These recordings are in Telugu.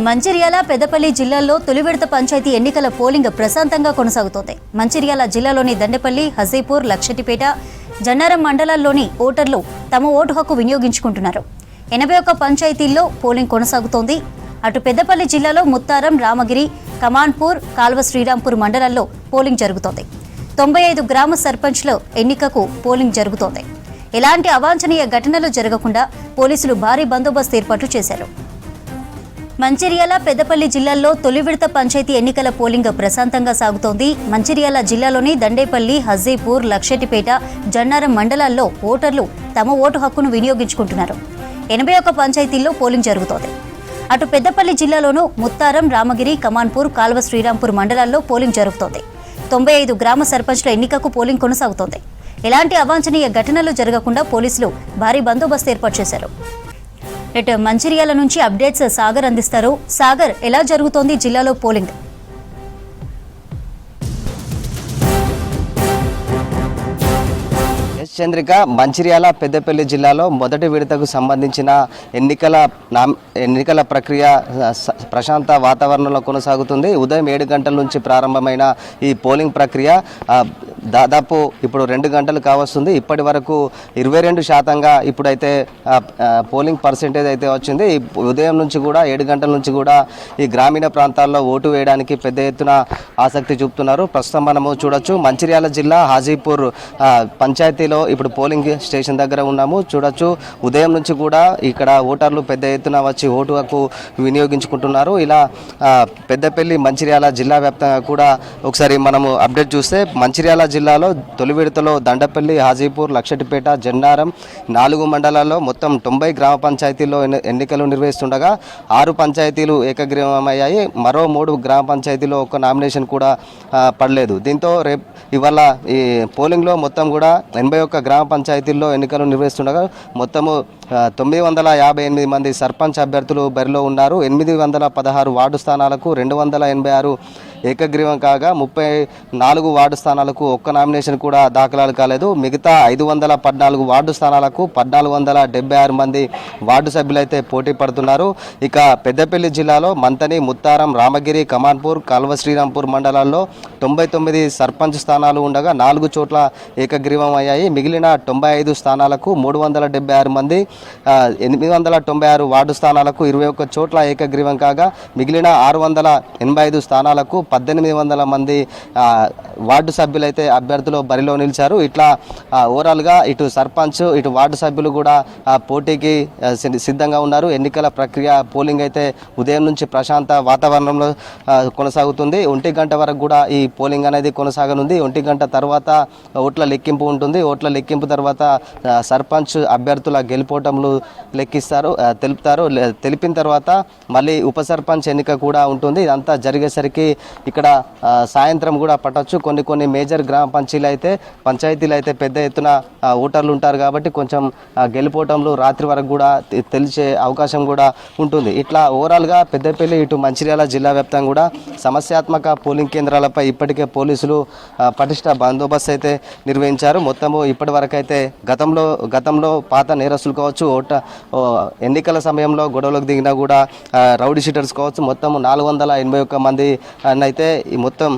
మంచిర్యాల పెద్దపల్లి జిల్లాల్లో తొలి విడత పంచాయతీ ఎన్నికల పోలింగ్ ప్రశాంతంగా కొనసాగుతోంది. మంచిర్యాల జిల్లాలోని దండేపల్లి, హజీపూర్, లక్షటిపేట, జన్నారం మండలాల్లోని ఓటర్లు తమ ఓటు హక్కు వినియోగించుకుంటున్నారు. 81 పంచాయతీల్లో పోలింగ్ కొనసాగుతోంది. అటు పెద్దపల్లి జిల్లాలో ముత్తారం, రామగిరి, కమాన్పూర్, కాల్వ శ్రీరాంపూర్ మండలాల్లో పోలింగ్ జరుగుతోంది. 95 గ్రామ సర్పంచ్ల ఎన్నికకు పోలింగ్ జరుగుతోంది. ఎలాంటి అవాంఛనీయ ఘటనలు జరగకుండా పోలీసులు భారీ బందోబస్తు ఏర్పాట్లు చేశారు. మంచిర్యాల, పెద్దపల్లి జిల్లాల్లో తొలి విడత పంచాయతీ ఎన్నికల పోలింగ్ ప్రశాంతంగా సాగుతోంది. మంచిర్యాల జిల్లాలోని దండేపల్లి, హజీపూర్, లక్షటిపేట, జన్నారం మండలాల్లో ఓటర్లు తమ ఓటు హక్కును వినియోగించుకుంటున్నారు. 81 పంచాయతీల్లో పోలింగ్ జరుగుతోంది. అటు పెద్దపల్లి జిల్లాలోనూ ముత్తారం, రామగిరి, కమాన్పూర్, కాల్వ శ్రీరాంపూర్ మండలాల్లో పోలింగ్ జరుగుతోంది. 95 గ్రామ సర్పంచ్ల ఎన్నికకు పోలింగ్ కొనసాగుతోంది. ఎలాంటి అవాంఛనీయ ఘటనలు జరగకుండా పోలీసులు భారీ బందోబస్తు ఏర్పాటు చేశారు. మంచిర్యాల నుంచి అప్డేట్స్ సాగర్ అందిస్తారు. సాగర్, ఎలా జరుగుతోంది జిల్లాలో పోలింగ్? చంద్రిక, మంచిర్యాల పెద్దపల్లి జిల్లాలో మొదటి విడతకు సంబంధించిన ఎన్నికల ప్రక్రియ ప్రశాంత వాతావరణంలో కొనసాగుతుంది. ఉదయం 7 గంటల నుంచి ప్రారంభమైన ఈ పోలింగ్ ప్రక్రియ దాదాపు ఇప్పుడు 2 గంటలు కావస్తుంది. ఇప్పటి వరకు 22% ఇప్పుడైతే పోలింగ్ పర్సెంటేజ్ అయితే వచ్చింది. ఉదయం నుంచి కూడా 7 గంటల నుంచి కూడా ఈ గ్రామీణ ప్రాంతాల్లో ఓటు వేయడానికి పెద్ద ఎత్తున ఆసక్తి చూపుతున్నారు. ప్రస్తుతం మనము చూడొచ్చు, మంచిర్యాల జిల్లా హాజీపూర్ పంచాయతీలో ఇప్పుడు పోలింగ్ స్టేషన్ దగ్గర ఉన్నాము. చూడొచ్చు, ఉదయం నుంచి కూడా ఇక్కడ ఓటర్లు పెద్ద ఎత్తున వచ్చి ఓటు హక్కు వినియోగించుకుంటున్నారు. ఇలా పెద్దపల్లి, మంచిర్యాల జిల్లా వ్యాప్తంగా కూడా ఒకసారి మనము అప్డేట్ చూస్తే, మంచిర్యాల జిల్లాలో తొలి విడతలో దండపల్లి, హాజీపూర్, లక్షటిపేట, జన్నారం 4 మండలాల్లో మొత్తం 90 గ్రామ పంచాయతీల్లో ఎన్నికలు నిర్వహిస్తుండగా 6 పంచాయతీలు ఏకగ్రీవమయ్యాయి. మరో 3 గ్రామ పంచాయతీలో ఒక నామినేషన్ కూడా పడలేదు. దీంతో ఇవాళ ఈ పోలింగ్లో మొత్తం కూడా 81 గ్రామ పంచాయతీల్లో ఎన్నికలు నిర్వహిస్తుండగా మొత్తము 958 మంది సర్పంచ్ అభ్యర్థులు బరిలో ఉన్నారు. 816 వార్డు స్థానాలకు 286 ఏకగ్రీవం కాగా 34 వార్డు స్థానాలకు ఒక్క నామినేషన్ కూడా దాఖలాలు కాలేదు. మిగతా 514 వార్డు స్థానాలకు 1476 మంది వార్డు సభ్యులైతే పోటీ పడుతున్నారు. ఇక పెద్దపల్లి జిల్లాలో మంతని, ముత్తారం, రామగిరి, కమాన్పూర్, కాల్వ శ్రీరాంపూర్ మండలాల్లో 99 సర్పంచ్ స్థానాలు ఉండగా 4 చోట్ల ఏకగ్రీవం అయ్యాయి. మిగిలిన 95 స్థానాలకు 376 మంది, 896 వార్డు స్థానాలకు 21 చోట్ల ఏకగ్రీవం కాగా మిగిలిన 685 స్థానాలకు 1800 మంది వార్డు సభ్యులైతే అభ్యర్థులు బరిలో నిలిచారు. ఇట్లా ఓవరాల్గా ఇటు సర్పంచ్, ఇటు వార్డు సభ్యులు కూడా పోటీకి సిద్ధంగా ఉన్నారు. ఎన్నికల ప్రక్రియ పోలింగ్ అయితే ఉదయం నుంచి ప్రశాంత వాతావరణంలో కొనసాగుతుంది. 1 గంట వరకు కూడా ఈ పోలింగ్ అనేది కొనసాగనుంది. 1 గంట తర్వాత ఓట్ల లెక్కింపు ఉంటుంది. ఓట్ల లెక్కింపు తర్వాత సర్పంచ్ అభ్యర్థుల గెలుపోటములు తెలుపుతారు. తెలిపిన తర్వాత మళ్ళీ ఉప సర్పంచ్ ఎన్నిక కూడా ఉంటుంది. ఇదంతా జరిగేసరికి ఇక్కడ సాయంత్రం కూడా పట్టొచ్చు. కొన్ని మేజర్ గ్రామ పంచాయతీలు అయితే పెద్ద ఎత్తున ఓటర్లు ఉంటారు కాబట్టి కొంచెం గెలుపోటంలో రాత్రి వరకు కూడా తెలిసే అవకాశం కూడా ఉంటుంది. ఇట్లా ఓవరాల్గా పెద్దపల్లి, ఇటు మంచిర్యాల జిల్లా వ్యాప్తంగా కూడా సమస్యాత్మక పోలింగ్ కేంద్రాలపై ఇప్పటికే పోలీసులు పటిష్ట బందోబస్తు అయితే నిర్వహించారు. మొత్తము ఇప్పటి వరకు అయితే గతంలో పాత నేరస్తులు కావచ్చు, ఎన్నికల సమయంలో గొడవలకు దిగినా కూడా రౌడీ షీటర్స్ కావచ్చు, మొత్తం 481 మంది అయితే ఈ మొత్తం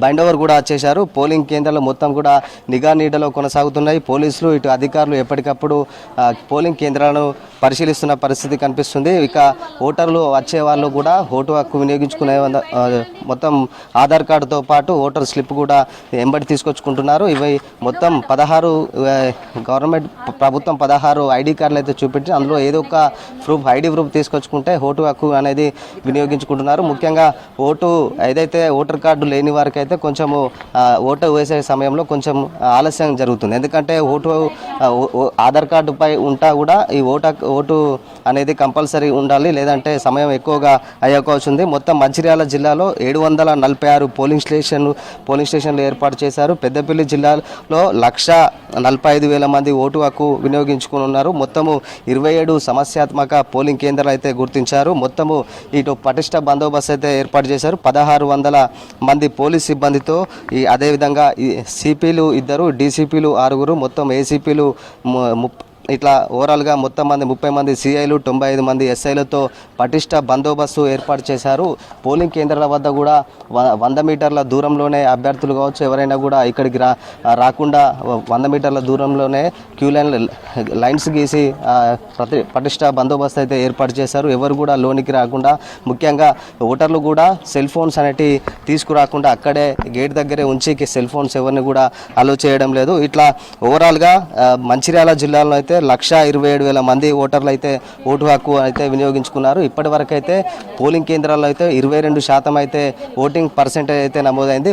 బైండ్ ఓవర్ కూడా చేశారు. పోలింగ్ కేంద్రాలు మొత్తం కూడా నిఘా నీడలో కొనసాగుతున్నాయి. పోలీసులు, ఇటు అధికారులు ఎప్పటికప్పుడు పోలింగ్ కేంద్రాలను పరిశీలిస్తున్న పరిస్థితి కనిపిస్తుంది. ఇక ఓటర్లు వచ్చే వాళ్ళు కూడా ఓటు హక్కు వినియోగించుకునే మొత్తం ఆధార్ కార్డుతో పాటు ఓటర్ స్లిప్ కూడా ఎంబడి తీసుకొచ్చుకుంటున్నారు. ఇవి మొత్తం 16 గవర్నమెంట్ ప్రభుత్వం 16 ఐడి కార్డులు అయితే చూపెట్టి అందులో ఏదో ఒక ఐడి ప్రూఫ్ తీసుకొచ్చుకుంటే ఓటు హక్కు అనేది వినియోగించుకుంటున్నారు. ముఖ్యంగా ఏదైతే ఓటర్ కార్డు లేని వారికి అయితే కొంచెము ఓటు వేసే సమయంలో కొంచెం ఆలస్యం జరుగుతుంది. ఎందుకంటే ఆధార్ కార్డుపై ఉంటా కూడా ఈ ఓటు అనేది కంపల్సరీ ఉండాలి, లేదంటే సమయం ఎక్కువగా అయ్యే అవకాశం ఉంది. మొత్తం మంచిర్యాల జిల్లాలో 746 పోలింగ్ స్టేషన్లు ఏర్పాటు చేశారు. పెద్దపల్లి జిల్లాలో 1,45,000 మంది ఓటు హక్కు వినియోగించుకుని ఉన్నారు. మొత్తము 27 సమస్యాత్మక పోలింగ్ కేంద్రాలు అయితే గుర్తించారు. మొత్తము ఇటు పటిష్ట బందోబస్తు అయితే ఏర్పాటు చేశారు. 1600 మంది పోలీస్ సిబ్బందితో అదేవిధంగా సిపిలు 2, డీసీపీలు 6, మొత్తం ఏసీపీలు ఇట్లా ఓవరాల్గా మొత్తం మంది 30 మంది సిఐలు 95 మంది ఎస్ఐలతో పటిష్ట బందోబస్తు ఏర్పాటు చేశారు. పోలింగ్ కేంద్రాల వద్ద కూడా 100 మీటర్ల దూరంలోనే అభ్యర్థులు కావచ్చు ఎవరైనా కూడా ఇక్కడికి రాకుండా 100 మీటర్ల దూరంలోనే క్యూ లైన్స్ గీసి పటిష్ట బందోబస్తు అయితే ఏర్పాటు చేశారు. ఎవరు కూడా లోనికి రాకుండా, ముఖ్యంగా ఓటర్లు కూడా సెల్ ఫోన్స్ అనేటివి తీసుకురాకుండా అక్కడే గేట్ దగ్గరే ఉంచి సెల్ ఫోన్స్ ఎవరిని కూడా అలో చేయడం లేదు. ఇట్లా ఓవరాల్గా మంచిర్యాల జిల్లాలో అయితే 127,000 మంది ఓటర్లు అయితే ఓటు హక్కు అయితే వినియోగించుకున్నారు. ఇప్పటి వరకు అయితే పోలింగ్ కేంద్రాల్లో అయితే 22% అయితే ఓటింగ్ పర్సెంటేజ్ అయితే నమోదైంది.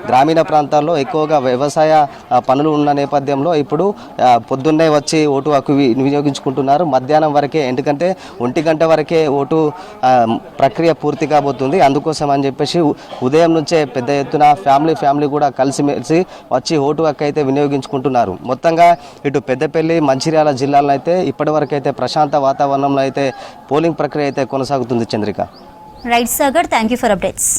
గ్రామీణ ప్రాంతాల్లో ఎక్కువగా వ్యవసాయ పనులు ఉన్న నేపథ్యంలో ఇప్పుడు పొద్దున్నే వచ్చి ఓటు హక్కు వినియోగించుకుంటున్నారు. మధ్యాహ్నం వరకే, ఎందుకంటే 1 గంట వరకే ఓటు ప్రక్రియ పూర్తి కాబోతుంది. అందుకోసం అని చెప్పేసి ఉదయం నుంచే పెద్ద ఎత్తున ఫ్యామిలీ కూడా కలిసిమెలిసి వచ్చి ఓటు హక్కు అయితే వినియోగించుకుంటున్నారు. మొత్తంగా ఇటు పెద్దపల్లి, మంచిర్యాల జిల్లాలో అయితే ఇప్పటివరకు అయితే ప్రశాంత వాతావరణంలో అయితే పోలింగ్ ప్రక్రియ అయితే కొనసాగుతుంది. Chandrika. Right Sagar, thank you for updates.